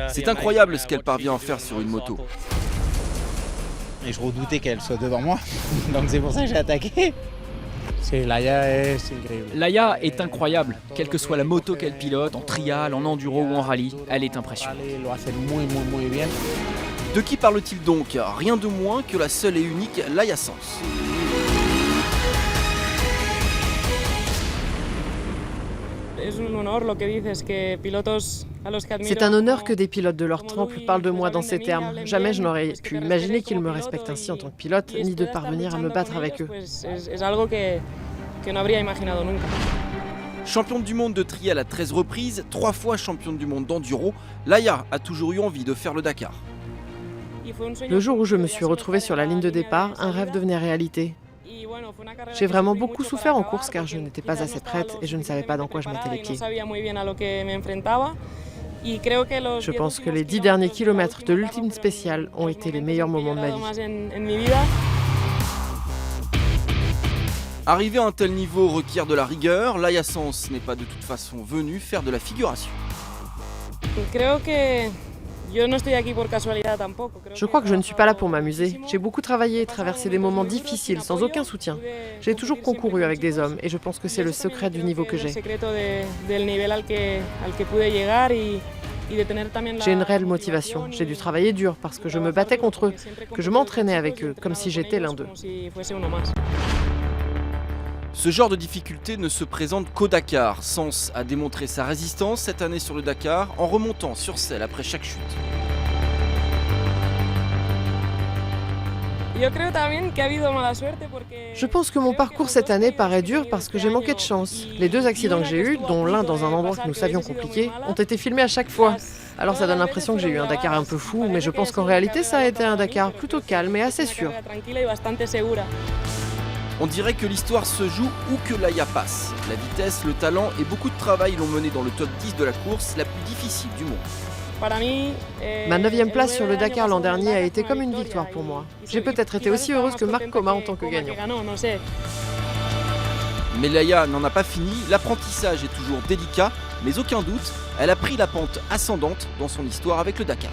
C'est incroyable ce qu'elle parvient à faire sur une moto. Et je redoutais qu'elle soit devant moi, donc c'est pour ça que j'ai attaqué. Laia est incroyable, quelle que soit la moto qu'elle pilote, en trial, en enduro ou en rallye, elle est impressionnante. De qui parle-t-il donc? Rien de moins que la seule et unique Laia Sanz. C'est un honneur que des pilotes de leur trempe parlent de moi dans ces termes. Jamais je n'aurais pu imaginer qu'ils me respectent ainsi en tant que pilote, ni de parvenir à me battre avec eux. Championne du monde de trial à 13 reprises, 3 fois championne du monde d'enduro, Laia a toujours eu envie de faire le Dakar. Le jour où je me suis retrouvée sur la ligne de départ, un rêve devenait réalité. J'ai vraiment beaucoup souffert en course car je n'étais pas assez prête et je ne savais pas dans quoi je mettais les pieds. Je pense que les 10 derniers kilomètres de l'ultime spéciale ont été les meilleurs moments de ma vie. Arriver à un tel niveau requiert de la rigueur, Laia Sanz n'est pas de toute façon venue faire de la figuration. Je crois que je ne suis pas là pour m'amuser. J'ai beaucoup travaillé et traversé des moments difficiles sans aucun soutien. J'ai toujours concouru avec des hommes et je pense que c'est le secret du niveau que j'ai. J'ai une réelle motivation. J'ai dû travailler dur parce que je me battais contre eux, que je m'entraînais avec eux, comme si j'étais l'un d'eux. Ce genre de difficulté ne se présente qu'au Dakar. Sanz a démontré sa résistance cette année sur le Dakar en remontant sur selle après chaque chute. Je pense que mon parcours cette année paraît dur parce que j'ai manqué de chance. Les 2 accidents que j'ai eus, dont l'un dans un endroit que nous savions compliqué, ont été filmés à chaque fois. Alors ça donne l'impression que j'ai eu un Dakar un peu fou, mais je pense qu'en réalité ça a été un Dakar plutôt calme et assez sûr. On dirait que l'histoire se joue où que Laia passe. La vitesse, le talent et beaucoup de travail l'ont mené dans le top 10 de la course la plus difficile du monde. Ma 9e place sur le Dakar l'an dernier a été comme une victoire pour moi. J'ai peut-être été aussi heureuse que Marc Coma en tant que gagnant. Mais Laia n'en a pas fini, l'apprentissage est toujours délicat, mais aucun doute, elle a pris la pente ascendante dans son histoire avec le Dakar.